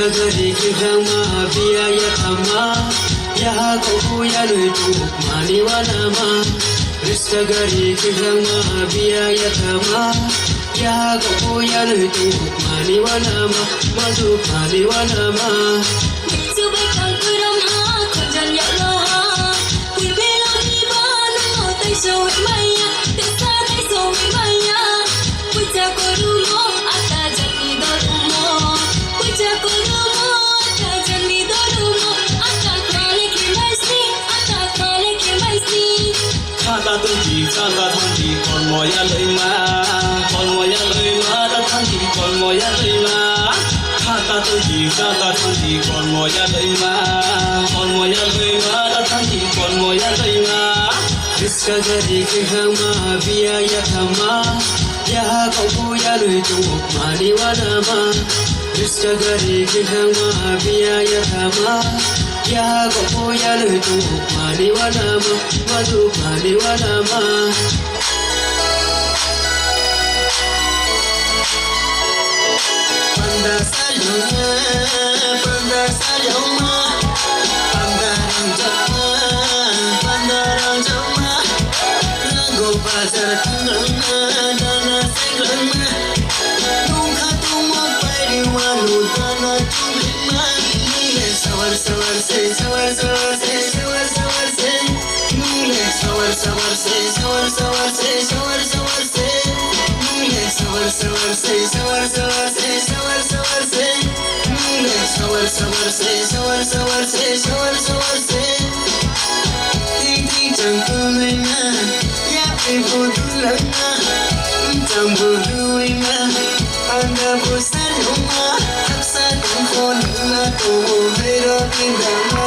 Sagari Kihama Biya Yatama Yahaku Yalutu Mani Wanama Sagari Kihama Biya Yatama Yahaku Yalutu Mani Wanama Madu Mani Wanama ta tôi chỉ cha ta thằng chỉ còn mồi ăn lời mà còn mồi ăn lời mà ta thằng chỉ còn mồi ăn lời mà ta tôi chỉ cha ta thằng chỉ còn mồi ăn lời mà còn mồi ăn lời mà ta thằng chỉ còn mồi ăn lời mà Sagari Kihama Biya Yatama Yahaku Yalutu Mani Wanama Sagari Kihama Biya Yatama Yahaku Yalutu Mani Wanama Madu Mani Wanama Panda sayonga Panda sayonga Panda ranjama Panda ranjama Rago bazar tunganga Dana sailanga Nungka tungwa pairi wanu Dana tungima Nile sawar sawar se Sawar sawar se Sawar sawar se Nile sawar sawar se Sawar sawar se Sawar sawar se Nile sawar sawar se Sawar sawar se Sawar sawar se Nile sawar sawar se Sawar sawar se Sawar sawar se Titi changkulena Ya pibu dulana Tamburuina Anda busanyuma Aksa kumfon Nuna tubu Hero kindama